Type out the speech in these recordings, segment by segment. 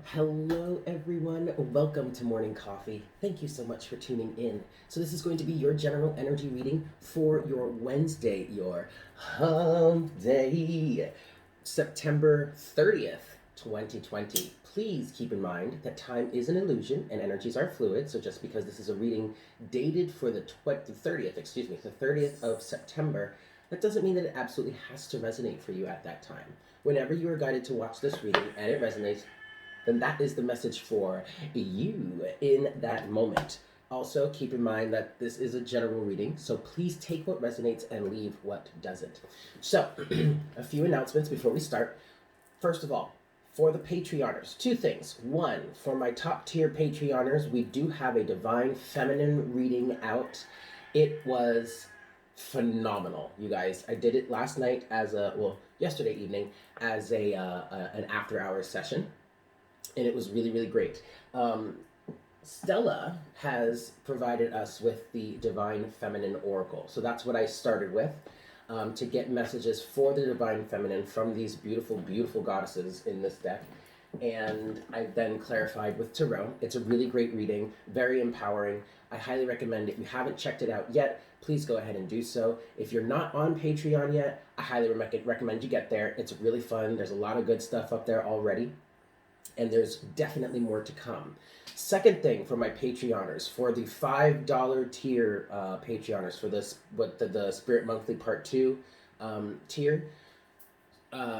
Hello, everyone. Welcome to Morning Coffee. Thank you so much for tuning in. So, this is going to be your general energy reading for your Wednesday, your hump day, September 30th, 2020. Please keep in mind that time is an illusion and energies are fluid. So, just because this is a reading dated for the 30th, the 30th of September, that doesn't mean that it absolutely has to resonate for you at that time. Whenever you are guided to watch this reading and it resonates, then that is the message for you in that moment. Also, keep in mind that this is a general reading, so please take what resonates and leave what doesn't. So, a few announcements before we start. First of all, for the Patreoners, two things. One, for my top tier Patreoners, we do have a Divine Feminine reading out. It was phenomenal, you guys. I did it last night yesterday evening as an after hours session, and it was really, really great. Stella has provided us with the Divine Feminine Oracle. So that's what I started with, to get messages for the Divine Feminine from these beautiful, beautiful goddesses in this deck. And I then clarified with Tarot. It's a really great reading, very empowering. I highly recommend, if you haven't checked it out yet, please go ahead and do so. If you're not on Patreon yet, I highly recommend you get there. It's really fun. There's a lot of good stuff up there already, and there's definitely more to come. Second thing for my Patreoners, for the $5 tier Patreoners, for the Spirit Monthly Part 2 tier,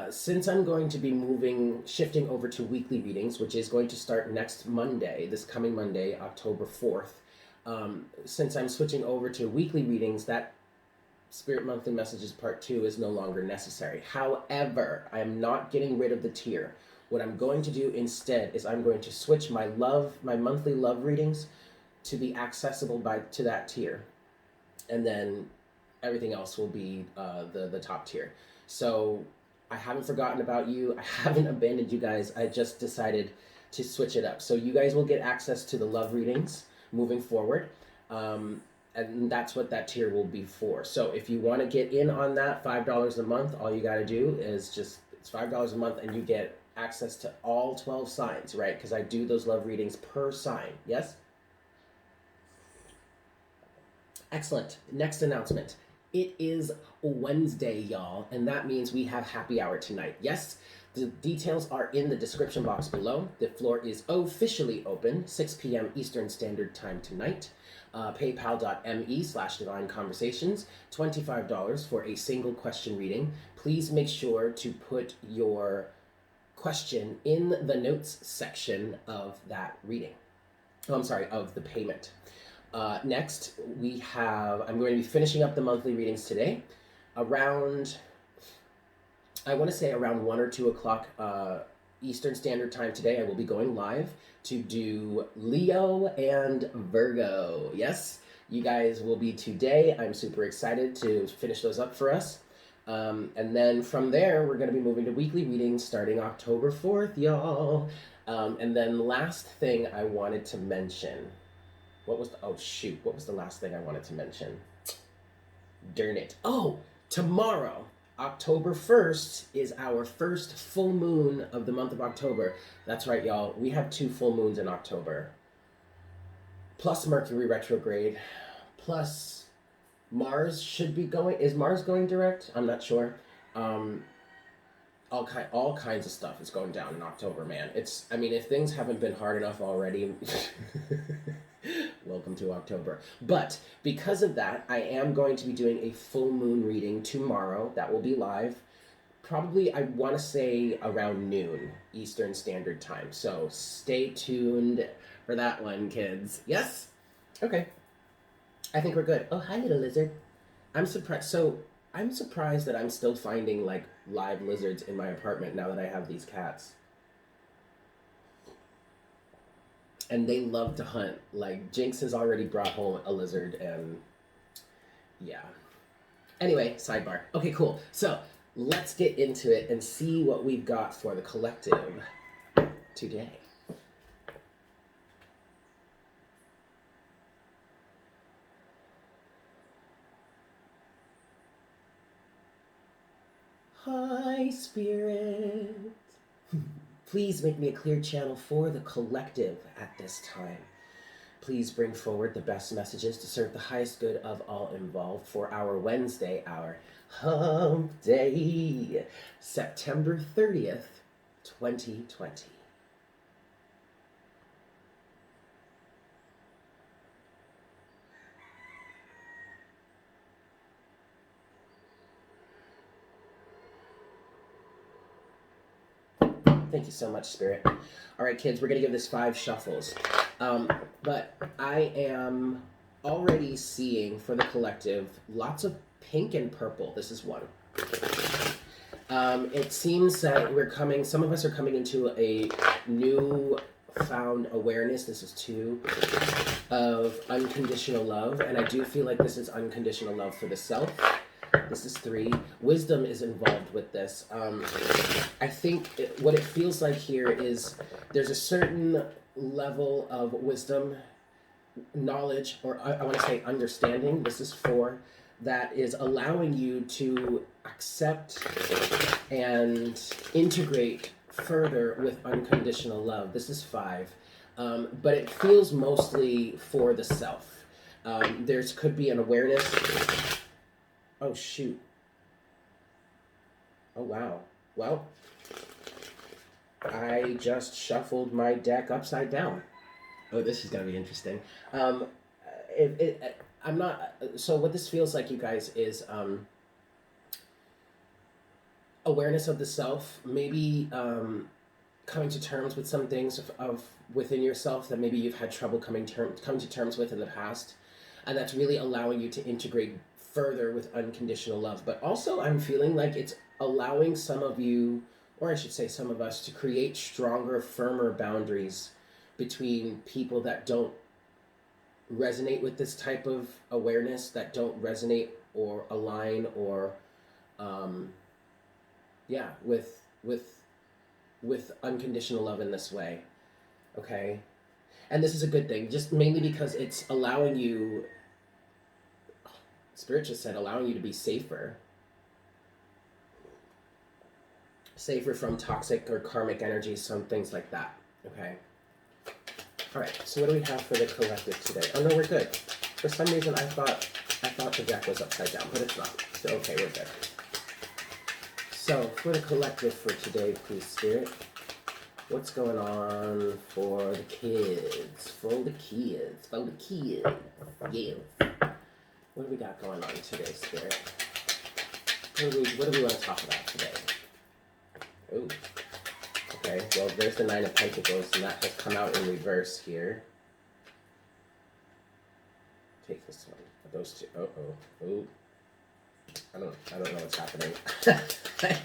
since I'm going to be shifting over to weekly readings, which is going to start next Monday, this coming Monday, October 4th, since I'm switching over to weekly readings, that Spirit Monthly Messages Part 2 is no longer necessary. However, I am not getting rid of the tier. What I'm going to do instead is I'm going to switch my monthly love readings to be accessible to that tier, and then everything else will be the top tier. So I haven't forgotten about you. I haven't abandoned you guys. I just decided to switch it up. So you guys will get access to the love readings moving forward. And that's what that tier will be for. So if you want to get in on that, $5 a month, all you got to do is it's $5 a month, and you get access to all 12 signs, right? Because I do those love readings per sign. Yes? Excellent. Next announcement. It is Wednesday, y'all, and that means we have happy hour tonight. Yes? The details are in the description box below. The floor is officially open, 6 p.m. Eastern Standard Time tonight. PayPal.me/Divine Conversations, $25 for a single question reading. Please make sure to put your question in the notes section of that reading. Of the payment. Next, I'm going to be finishing up the monthly readings today around 1 or 2 o'clock Eastern Standard Time today. I will be going live to do Leo and Virgo. Yes, you guys will be today. I'm super excited to finish those up for us. And then from there, we're going to be moving to weekly readings starting October 4th, y'all. And then last thing I wanted to mention. What was the last thing I wanted to mention? Darn it. Oh, tomorrow, October 1st, is our first full moon of the month of October. That's right, y'all. We have 2 full moons in October. Plus Mercury retrograde. Plus Mars is Mars going direct? I'm not sure. All kinds of stuff is going down in October, man. If things haven't been hard enough already, welcome to October. But because of that, I am going to be doing a full moon reading tomorrow. That will be live. Probably, I want to say around noon Eastern Standard Time. So stay tuned for that one, kids. Yes? Okay. I think we're good. Oh, hi, little lizard. I'm surprised that I'm still finding like live lizards in my apartment now that I have these cats. And they love to hunt. Like, Jinx has already brought home a lizard, and yeah. Anyway, sidebar. Okay, cool. So let's get into it and see what we've got for the collective today. Hi, Spirit. Please make me a clear channel for the collective at this time. Please bring forward the best messages to serve the highest good of all involved for our Wednesday, our Hump Day, September 30th, 2020. Thank you so much, Spirit. All right, kids, we're going to give this 5 shuffles. But I am already seeing for the collective lots of pink and purple. This is 1. It seems that some of us are coming into a new found awareness. This is 2 of unconditional love. And I do feel like this is unconditional love for the self. This is 3. Wisdom is involved with this. I think what it feels like here is there's a certain level of wisdom, knowledge, or I want to say understanding. This is 4. That is allowing you to accept and integrate further with unconditional love. This is 5. But it feels mostly for the self. There's could be an awareness. Oh, shoot. Oh, wow. Well, I just shuffled my deck upside down. Oh, this is going to be interesting. I'm not... So what this feels like, you guys, is awareness of the self, maybe coming to terms with some things of within yourself that maybe you've had trouble coming to terms with in the past, and that's really allowing you to integrate further with unconditional love. But also I'm feeling like it's allowing some of you, or I should say some of us, to create stronger, firmer boundaries between people that don't resonate with this type of awareness, that don't resonate or align or with unconditional love in this way. Okay? And this is a good thing, just mainly because it's allowing you, Spirit just said, allowing you to be safer from toxic or karmic energies, some things like that. Okay. All right. So what do we have for the collective today? Oh no, we're good. For some reason, I thought the deck was upside down, but it's not. So okay, we're good. So for the collective for today, please, Spirit, what's going on for the kids? For the kids. Yeah. What do we got going on today, Spirit? What do we want to talk about today? Oh, okay. Well, there's the 9 of Pentacles, and that has come out in reverse here. Take this one. Those 2. Oh. I don't know what's happening.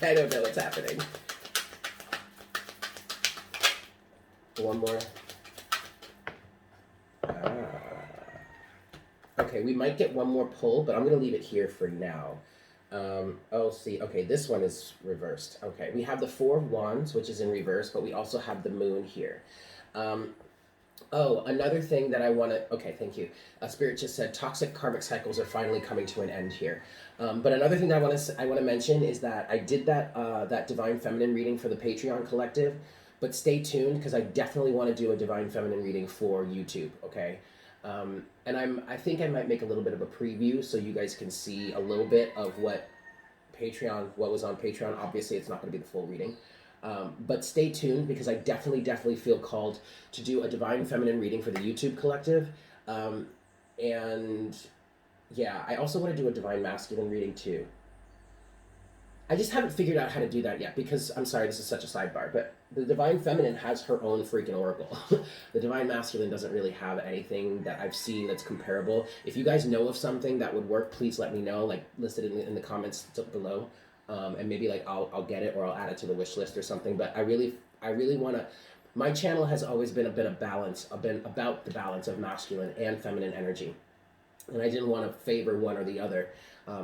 I don't know what's happening. One more. Okay, we might get one more pull, but I'm going to leave it here for now. Okay, this one is reversed. Okay, we have the 4 of Wands, which is in reverse, but we also have the Moon here. Another thing that I want to... Okay, thank you. Spirit just said toxic karmic cycles are finally coming to an end here. But another thing that I want to mention is that I did that Divine Feminine reading for the Patreon collective, but stay tuned because I definitely want to do a Divine Feminine reading for YouTube, okay? And I think I might make a little bit of a preview so you guys can see a little bit of what was on Patreon. Obviously, it's not going to be the full reading. But stay tuned because I definitely feel called to do a Divine Feminine reading for the YouTube collective. And yeah, I also want to do a Divine Masculine reading too. I just haven't figured out how to do that yet because, I'm sorry, this is such a sidebar, but the Divine Feminine has her own freaking oracle. The Divine Masculine doesn't really have anything that I've seen that's comparable. If you guys know of something that would work, please let me know, like list it in the comments below. And maybe like I'll get it or I'll add it to the wish list or something. But I really want to. My channel has always been a bit of balance, about the balance of masculine and feminine energy, and I didn't want to favor one or the other.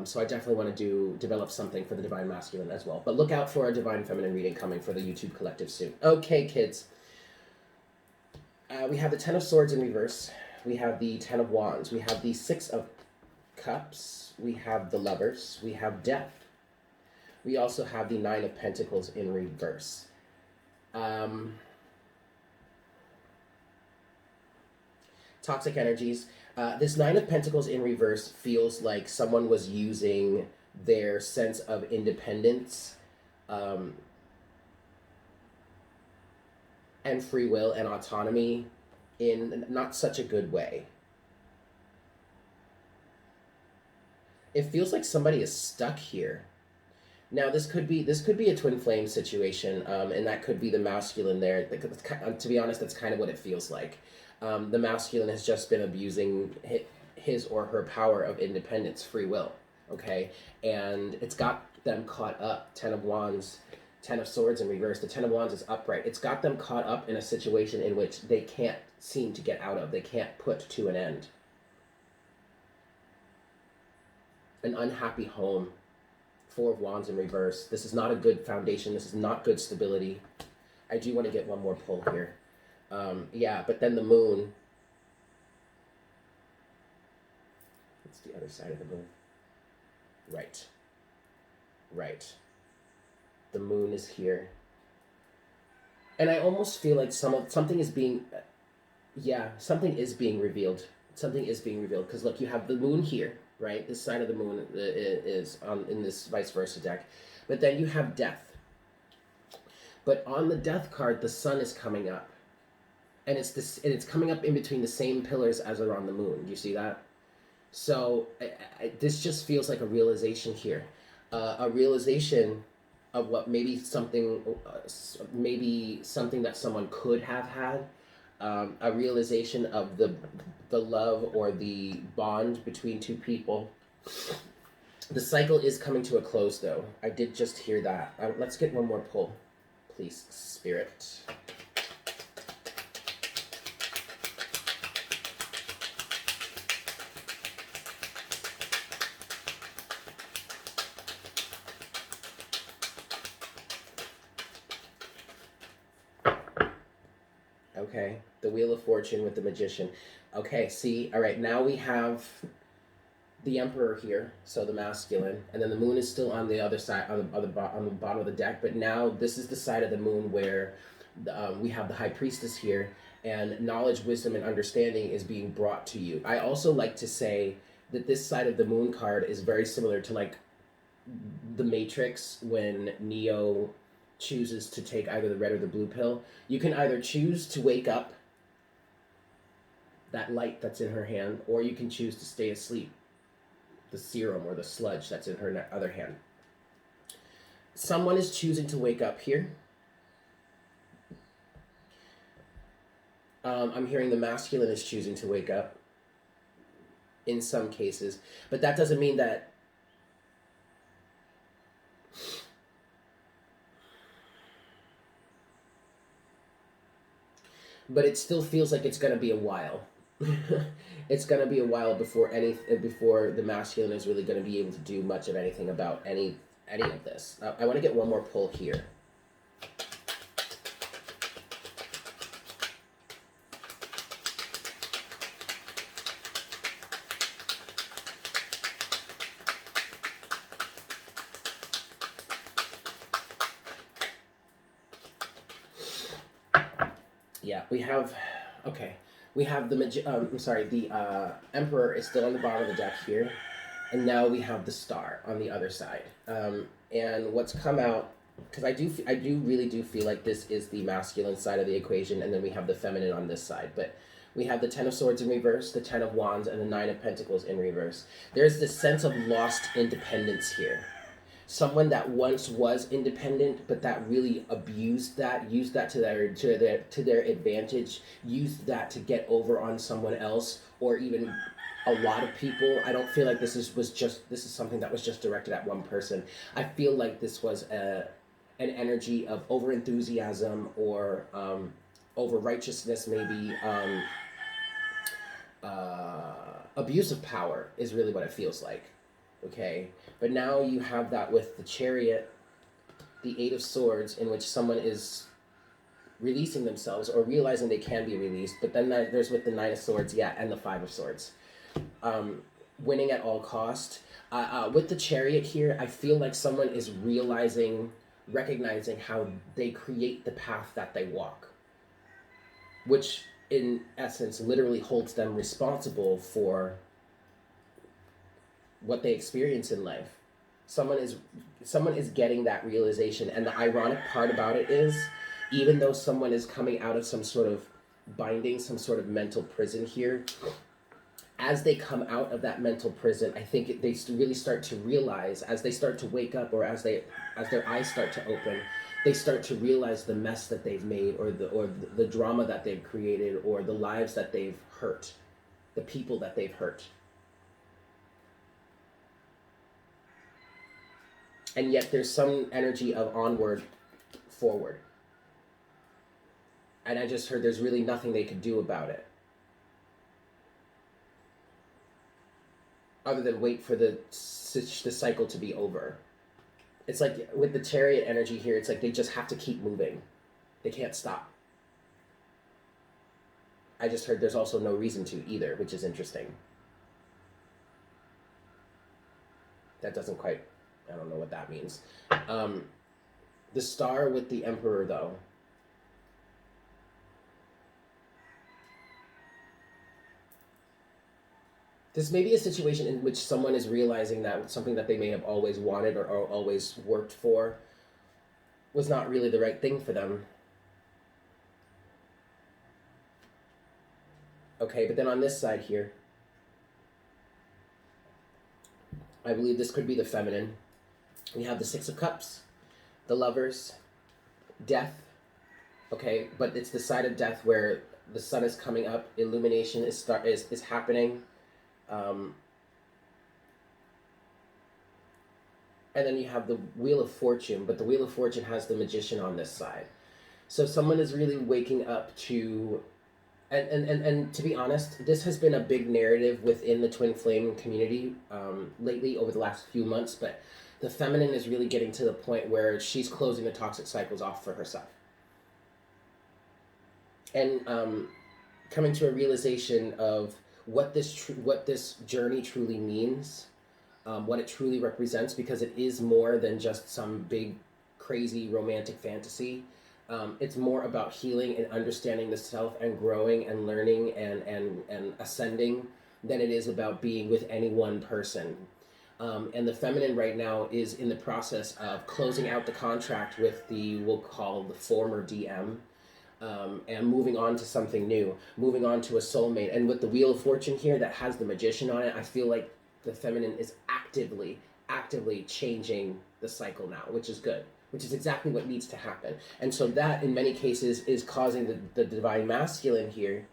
So I definitely want to develop something for the Divine Masculine as well. But look out for a Divine Feminine reading coming for the YouTube collective soon. Okay, kids. We have the 10 of Swords in reverse. We have the 10 of Wands. We have the 6 of Cups. We have the Lovers. We have Death. We also have the 9 of Pentacles in reverse. Um, Toxic energies. This Nine of Pentacles in reverse feels like someone was using their sense of independence um, and free will and autonomy in not such a good way. It feels like somebody is stuck here. Now this could be a twin flame situation, and that could be the masculine there. To be honest, that's kind of what it feels like. The masculine has just been abusing his or her power of independence, free will. Okay, and it's got them caught up. Ten of Wands, Ten of Swords in reverse. The Ten of Wands is upright. It's got them caught up in a situation in which they can't seem to get out of. They can't put to an end. An unhappy home. Four of Wands in reverse. This is not a good foundation. This is not good stability. I do want to get one more pull here. Yeah, but then the moon. What's the other side of the moon? Right. Right. The moon is here. And I almost feel like something is being... Yeah, something is being revealed. Something is being revealed. Because look, you have the moon here, right? This side of the moon is in this vice versa deck. But then you have death. But on the death card, the sun is coming up. And it's coming up in between the same pillars as are on the moon. Do you see that? So this just feels like a realization here. A realization of what maybe something that someone could have had. A realization of the love or the bond between two people. The cycle is coming to a close, though. I did just hear that. Let's get one more pull, please, Spirit. Okay, the Wheel of Fortune with the Magician. Okay, see, all right, now we have the Emperor here, so the masculine, and then the moon is still on the other side, on the bottom of the deck, but now this is the side of the moon where we have the High Priestess here, and knowledge, wisdom, and understanding is being brought to you. I also like to say that this side of the moon card is very similar to like the Matrix when Neo chooses to take either the red or the blue pill. You can either choose to wake up, that light that's in her hand, or you can choose to stay asleep, the serum or the sludge that's in her other hand. Someone is choosing to wake up here. I'm hearing the masculine is choosing to wake up in some cases, but that doesn't mean that but it still feels like it's going to be a while. It's going to be a while before the masculine is really going to be able to do much of anything about any of this. I want to get one more pull here. Yeah, we have the Emperor is still on the bottom of the deck here, and now we have the Star on the other side. And what's come out, because I really do feel like this is the masculine side of the equation, and then we have the feminine on this side. But we have the Ten of Swords in reverse, the Ten of Wands, and the Nine of Pentacles in reverse. There's this sense of lost independence here. Someone that once was independent, but that really abused that, used that to their advantage, used that to get over on someone else, or even a lot of people. I don't feel like this is something that was just directed at one person. I feel like this was an energy of over enthusiasm or over righteousness, maybe. Abuse of power is really what it feels like. Okay, but now you have that with the Chariot, the Eight of Swords, in which someone is releasing themselves or realizing they can be released. But then there's with the Nine of Swords, and the Five of Swords. Winning at all cost. With the Chariot here, I feel like someone is realizing recognizing how they create the path that they walk, which in essence literally holds them responsible for what they experience in life. Someone is getting that realization, and the ironic part about it is, even though someone is coming out of some sort of binding, some sort of mental prison here, as they come out of that mental prison, I think they really start to realize, as they start to wake up, or as their eyes start to open, they start to realize the mess that they've made, or the drama that they've created, or the lives that they've hurt, the people that they've hurt. And yet there's some energy of onward, forward. And I just heard there's really nothing they could do about it, other than wait for the cycle to be over. It's like with the Chariot energy here, it's like they just have to keep moving. They can't stop. I just heard there's also no reason to either, which is interesting. That doesn't quite, I don't know what that means. The Star with the Emperor, though. This may be a situation in which someone is realizing that something that they may have always wanted, or always worked for, was not really the right thing for them. Okay, but then on this side here, I believe this could be the feminine. We have the Six of Cups, the Lovers, Death. Okay, but it's the side of Death where the sun is coming up, illumination is happening. And then you have the Wheel of Fortune, but the Wheel of Fortune has the Magician on this side. So someone is really waking up to, and to be honest, this has been a big narrative within the Twin Flame community lately over the last few months, but the feminine is really getting to the point where she's closing the toxic cycles off for herself. And coming to a realization of what this journey truly means, what it truly represents, because it is more than just some big, crazy romantic fantasy. It's more about healing and understanding the self and growing and learning and ascending than it is about being with any one person. And the feminine right now is in the process of closing out the contract with we'll call the former DM, and moving on to something new, moving on to a soulmate. And with the Wheel of Fortune here that has the Magician on it, I feel like the feminine is actively changing the cycle now, which is good, which is exactly what needs to happen. And so that in many cases is causing the Divine Masculine here,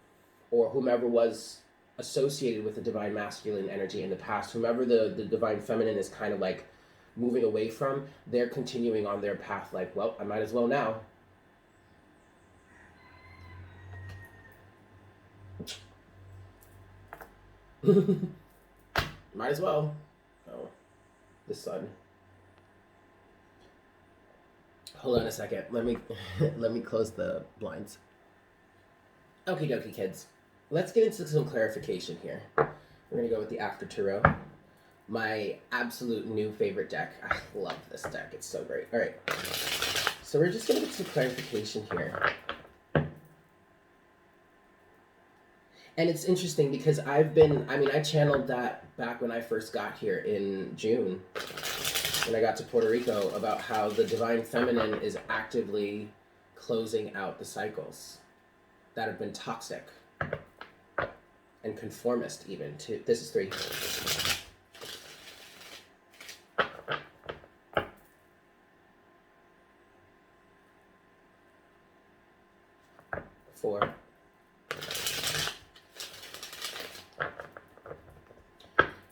or whomever was associated with the Divine Masculine energy in the past, whomever the Divine Feminine is kind of like moving away from, they're continuing on their path like, well, I might as well now. Might as well. Oh, the sun. Hold on a second. Let me close the blinds. Okie dokie, kids. Let's get into some clarification here. We're gonna go with the After Tarot, my absolute new favorite deck. I love this deck. It's so great. All right. So we're just gonna get some clarification here. And it's interesting because I channeled that back when I first got here in June, when I got to Puerto Rico, about how the Divine Feminine is actively closing out the cycles that have been toxic and conformist even. This is 3. 4.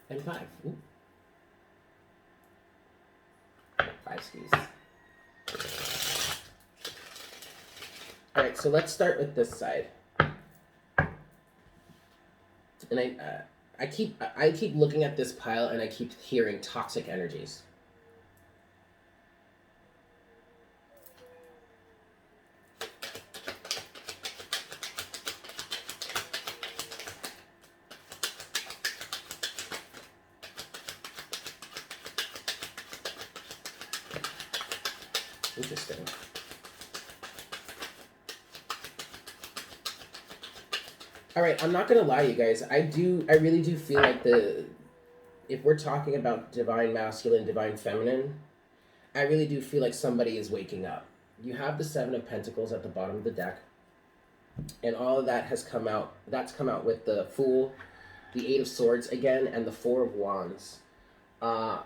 And 5. Ooh. 5 skis. All right, so let's start with this side. And I keep looking at this pile and I keep hearing toxic energies. Interesting. All right, I'm not gonna lie, you guys. I really do feel like if we're talking about divine masculine, divine feminine, I really do feel like somebody is waking up. You have the Seven of Pentacles at the bottom of the deck, and all of that has come out. That's come out with the Fool, the Eight of Swords again, and the Four of Wands. Uh,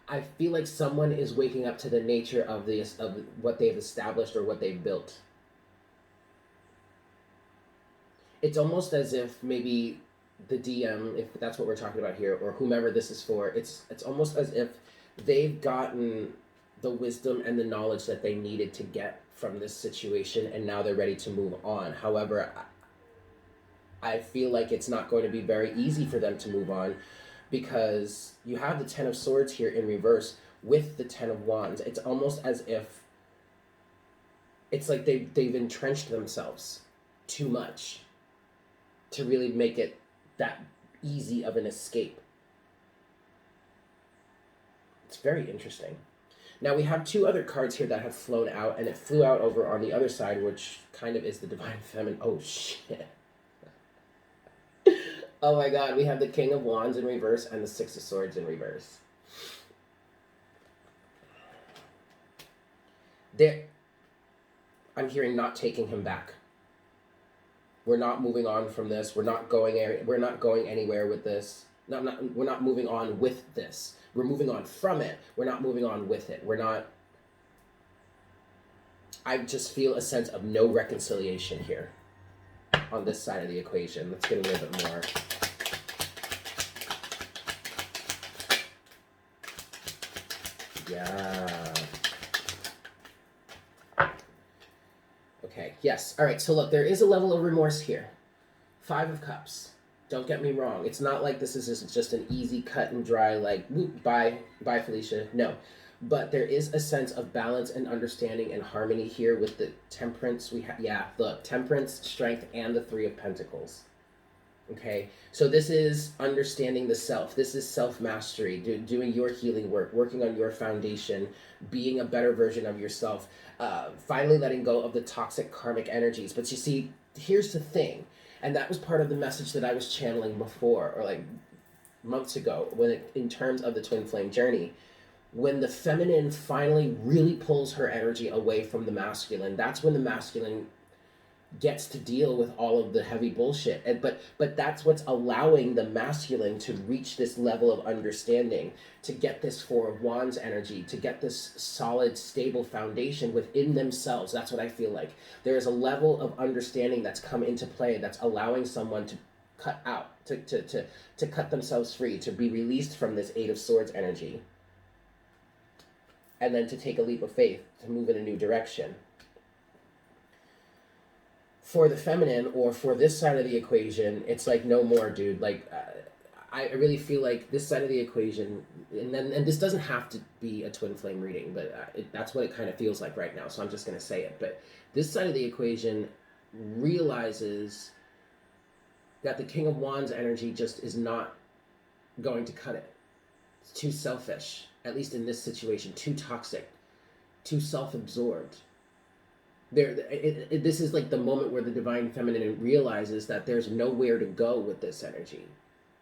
I feel like someone is waking up to the nature of what they've established or what they've built. It's almost as if maybe the DM, if that's what we're talking about here, or whomever this is for, it's almost as if they've gotten the wisdom and the knowledge that they needed to get from this situation, and now they're ready to move on. However, I feel like it's not going to be very easy for them to move on, because you have the Ten of Swords here in reverse with the Ten of Wands. It's almost as if it's like they've entrenched themselves too much to really make it that easy of an escape. It's very interesting. Now we have two other cards here that have flown out, and it flew out over on the other side, which kind of is the Divine Feminine. Oh shit. Oh my god, we have the King of Wands in reverse and the Six of Swords in reverse. I'm hearing not taking him back. We're not moving on from this. We're not going anywhere with this. We're not moving on with this. We're moving on from it. We're not moving on with it. I just feel a sense of no reconciliation here on this side of the equation. Let's get a little bit more. Yeah. Okay, yes. All right, so look, there is a level of remorse here. Five of Cups. Don't get me wrong. It's not like this is just an easy cut and dry, like, whoop, bye, Felicia. No. But there is a sense of balance and understanding and harmony here with the Temperance. Look, Temperance, Strength, and the Three of Pentacles. Okay, so this is understanding the self. This is self-mastery, doing your healing work, working on your foundation, being a better version of yourself, finally letting go of the toxic karmic energies. But you see, here's the thing, and that was part of the message that I was channeling before, or like months ago, in terms of the twin flame journey. When the feminine finally really pulls her energy away from the masculine, that's when the masculine gets to deal with all of the heavy bullshit. But that's what's allowing the masculine to reach this level of understanding, to get this Four of Wands energy, to get this solid, stable foundation within themselves. That's what I feel like. There is a level of understanding that's come into play that's allowing someone to cut out, to cut themselves free, to be released from this Eight of Swords energy, and then to take a leap of faith, to move in a new direction. For the feminine, or for this side of the equation, it's like, no more, dude. Like, I really feel like this side of the equation, and this doesn't have to be a twin flame reading, but that's what it kind of feels like right now, so I'm just going to say it. But this side of the equation realizes that the King of Wands energy just is not going to cut it. It's too selfish, at least in this situation, too toxic, too self-absorbed. This is like the moment where the Divine Feminine realizes that there's nowhere to go with this energy.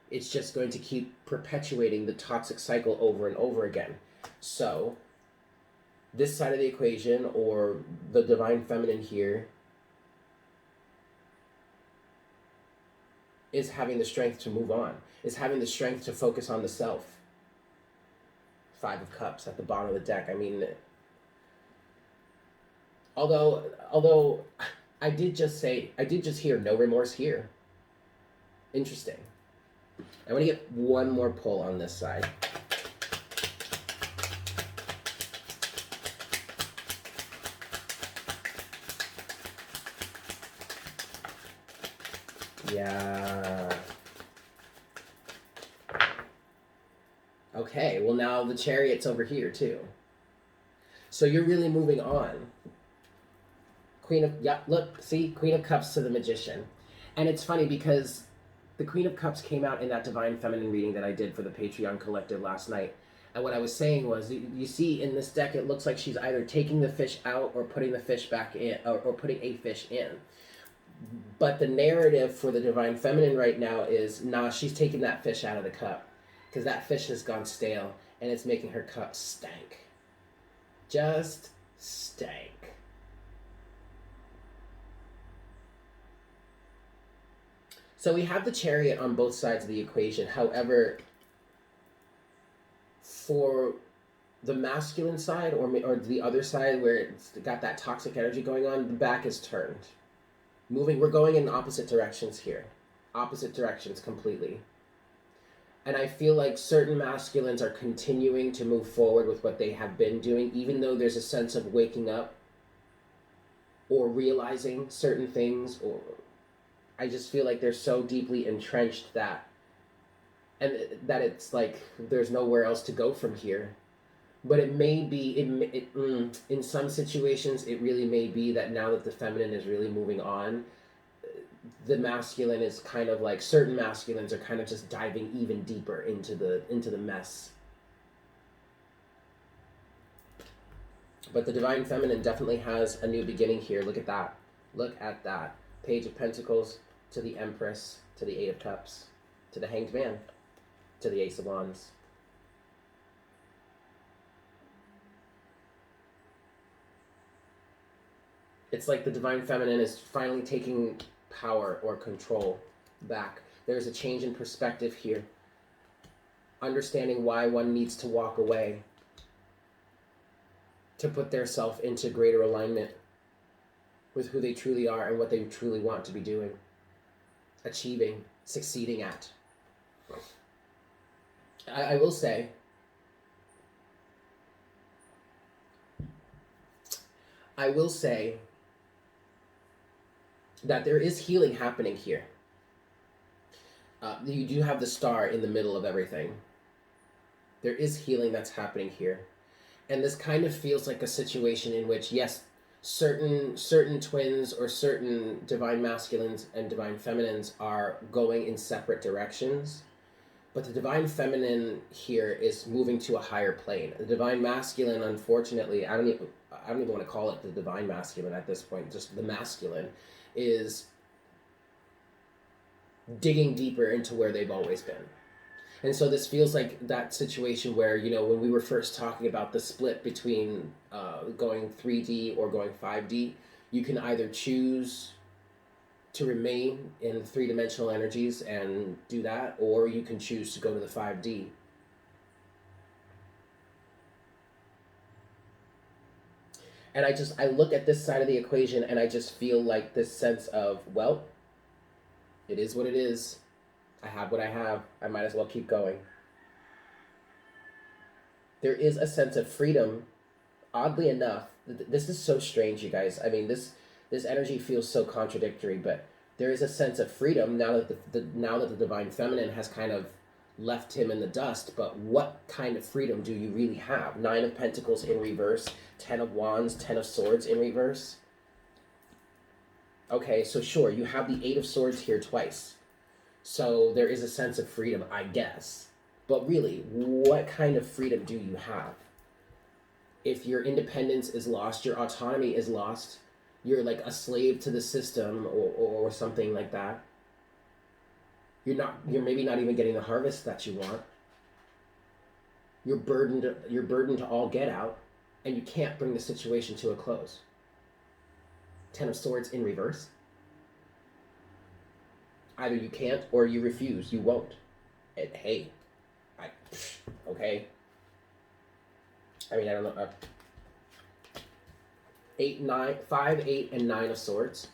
It's just going to keep perpetuating the toxic cycle over and over again. So, this side of the equation, or the Divine Feminine here, is having the strength to move on, is having the strength to focus on the self. Five of Cups at the bottom of the deck. I mean, Although I did just hear no remorse here. Interesting. I want to get one more pull on this side. Yeah. Okay, well now the Chariot's over here too. So you're really moving on. Queen of Cups to the Magician. And it's funny because the Queen of Cups came out in that Divine Feminine reading that I did for the Patreon Collective last night. And what I was saying was, you see in this deck, it looks like she's either taking the fish out or putting the fish back in, or putting a fish in. But the narrative for the Divine Feminine right now is, nah, she's taking that fish out of the cup because that fish has gone stale and it's making her cup stank. Just stank. So we have the Chariot on both sides of the equation. However, for the masculine side or the other side where it's got that toxic energy going on, the back is turned. We're going in opposite directions here. Opposite directions completely. And I feel like certain masculines are continuing to move forward with what they have been doing, even though there's a sense of waking up or realizing certain things, or I just feel like they're so deeply entrenched that it's like there's nowhere else to go from here. But it may be, in some situations, it really may be that now that the feminine is really moving on, the masculine is kind of like, certain masculines are kind of just diving even deeper into the mess. But the Divine Feminine definitely has a new beginning here. Look at that. Look at that. Page of Pentacles to the Empress, to the Eight of Cups, to the Hanged Man, to the Ace of Wands. It's like the Divine Feminine is finally taking power or control back. There's a change in perspective here. Understanding why one needs to walk away to put their self into greater alignment with who they truly are and what they truly want to be doing, achieving, succeeding at. I will say, that there is healing happening here. You do have the star in the middle of everything. There is healing that's happening here. And this kind of feels like a situation in which, yes, certain twins or certain divine masculines and divine feminines are going in separate directions. But the divine feminine here is moving to a higher plane. The divine masculine, unfortunately, I don't even want to call it the divine masculine at this point, just the masculine, is digging deeper into where they've always been. And so this feels like that situation where, when we were first talking about the split between going 3D or going 5D, you can either choose to remain in three-dimensional energies and do that, or you can choose to go to the 5D. And I look at this side of the equation and I just feel like this sense of, well, it is what it is. I have what I have. I might as well keep going. There is a sense of freedom. Oddly enough, this is so strange, you guys. I mean, this energy feels so contradictory, but there is a sense of freedom now that the divine feminine has kind of left him in the dust. But what kind of freedom do you really have? 9 of Pentacles in reverse, 10 of Wands, 10 of Swords in reverse. Okay, so sure, you have the 8 of Swords here twice. So there is a sense of freedom, I guess. But really, what kind of freedom do you have? If your independence is lost, your autonomy is lost, you're like a slave to the system or something like that. You're maybe not even getting the harvest that you want. You're burdened to all get out, and you can't bring the situation to a close. 10 of Swords in reverse. Either you can't or you refuse. You won't. And hey, okay. I mean, I don't know. 5, 8, and 9 of Swords.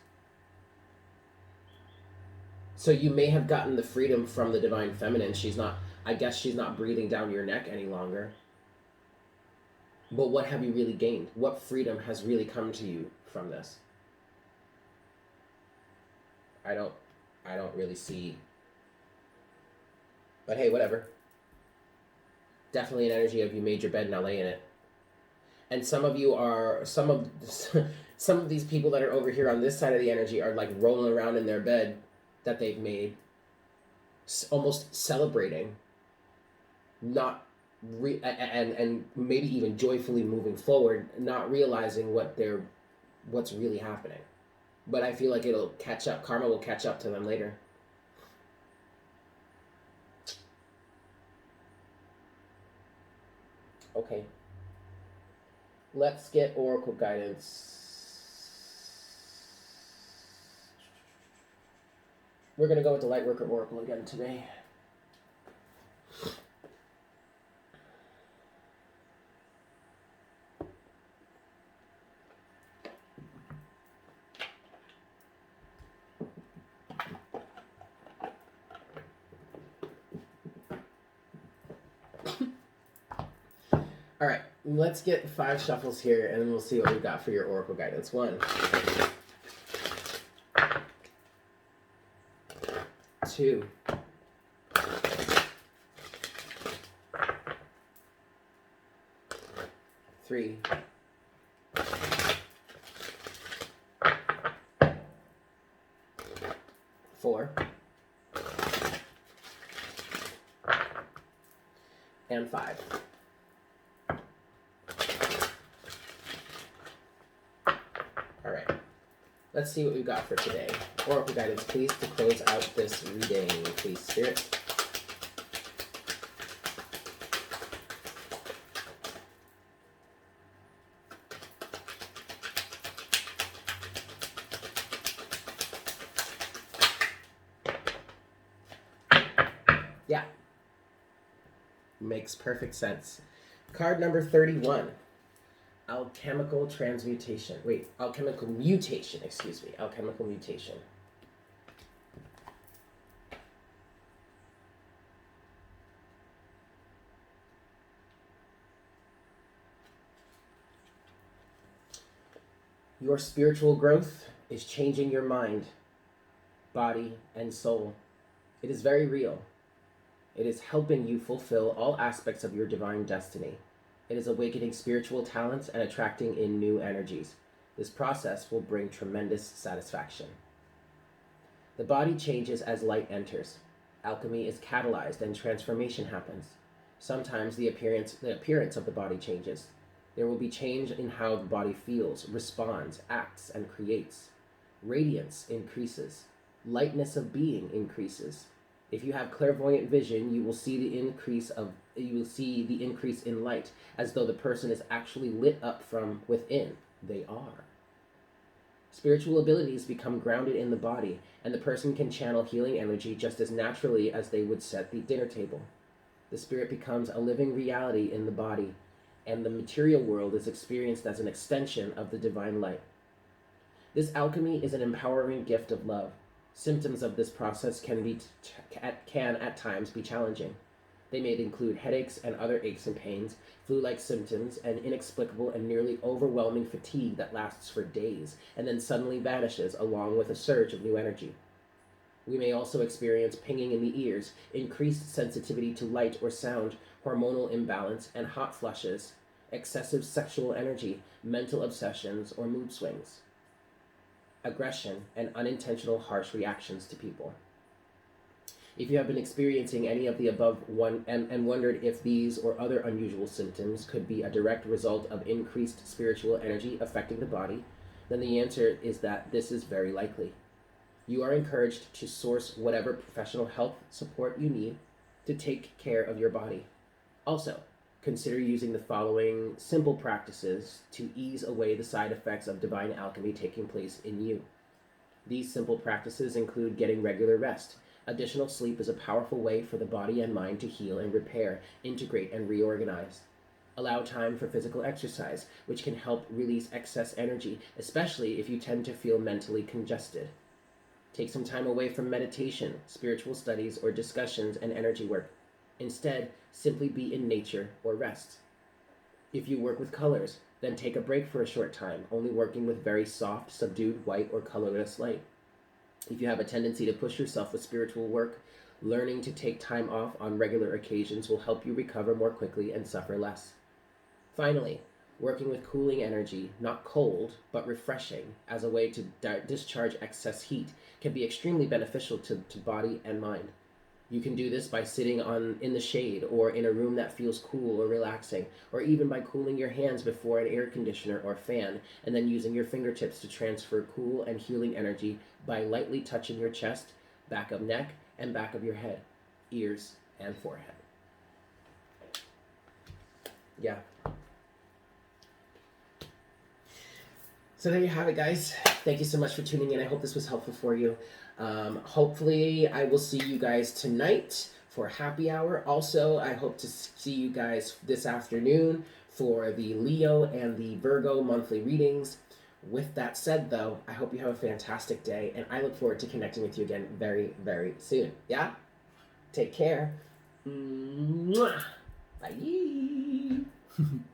So you may have gotten the freedom from the divine feminine. I guess she's not breathing down your neck any longer. But what have you really gained? What freedom has really come to you from this? I don't really see. But hey, whatever. Definitely an energy of you made your bed, now lay in it. And some of these people that are over here on this side of the energy are like rolling around in their bed that they've made, almost celebrating, not and maybe even joyfully moving forward, not realizing what's really happening. But I feel like it'll catch up. Karma will catch up to them later. Okay. Let's get oracle guidance. We're going to go with the Lightworker Oracle again today. All right, let's get 5 shuffles here, and then we'll see what we got for your oracle guidance. 1, 2, 3, 4, and 5. All right, let's see what we've got for today. Oracle guidance, please, to close out this reading, please, Spirit. Yeah. Makes perfect sense. Card number 31. Alchemical transmutation. Wait, alchemical mutation, excuse me. Alchemical mutation. Your spiritual growth is changing your mind, body, and soul. It is very real. It is helping you fulfill all aspects of your divine destiny. It is awakening spiritual talents and attracting in new energies. This process will bring tremendous satisfaction. The body changes as light enters. Alchemy is catalyzed and transformation happens. Sometimes the appearance of the body changes. There will be change in how the body feels, responds, acts, and creates. Radiance increases. Lightness of being increases. If you have clairvoyant vision, you will see the increase in light, as though the person is actually lit up from within. They are. Spiritual abilities become grounded in the body, and the person can channel healing energy just as naturally as they would set the dinner table. The spirit becomes a living reality in the body, and the material world is experienced as an extension of the divine light. This alchemy is an empowering gift of love. Symptoms of this process can at times be challenging. They may include headaches and other aches and pains, flu-like symptoms, and inexplicable and nearly overwhelming fatigue that lasts for days and then suddenly vanishes, along with a surge of new energy. We may also experience pinging in the ears, increased sensitivity to light or sound, hormonal imbalance, and hot flushes, excessive sexual energy, mental obsessions, or mood swings, aggression, and unintentional harsh reactions to people. If you have been experiencing any of the above and wondered if these or other unusual symptoms could be a direct result of increased spiritual energy affecting the body, then the answer is that this is very likely. You are encouraged to source whatever professional health support you need to take care of your body. Also, consider using the following simple practices to ease away the side effects of divine alchemy taking place in you. These simple practices include getting regular rest. Additional sleep is a powerful way for the body and mind to heal and repair, integrate, and reorganize. Allow time for physical exercise, which can help release excess energy, especially if you tend to feel mentally congested. Take some time away from meditation, spiritual studies, or discussions and energy work. Instead, simply be in nature or rest. If you work with colors, then take a break for a short time, only working with very soft, subdued white or colorless light. If you have a tendency to push yourself with spiritual work, learning to take time off on regular occasions will help you recover more quickly and suffer less. Finally, working with cooling energy, not cold, but refreshing, as a way to discharge excess heat can be extremely beneficial to body and mind. You can do this by sitting in the shade or in a room that feels cool or relaxing, or even by cooling your hands before an air conditioner or fan, and then using your fingertips to transfer cool and healing energy by lightly touching your chest, back of neck, and back of your head, ears, and forehead. Yeah. So there you have it, guys. Thank you so much for tuning in. I hope this was helpful for you. Hopefully, I will see you guys tonight for happy hour. Also, I hope to see you guys this afternoon for the Leo and the Virgo monthly readings. With that said, though, I hope you have a fantastic day, and I look forward to connecting with you again very, very soon. Yeah? Take care. Mwah. Bye.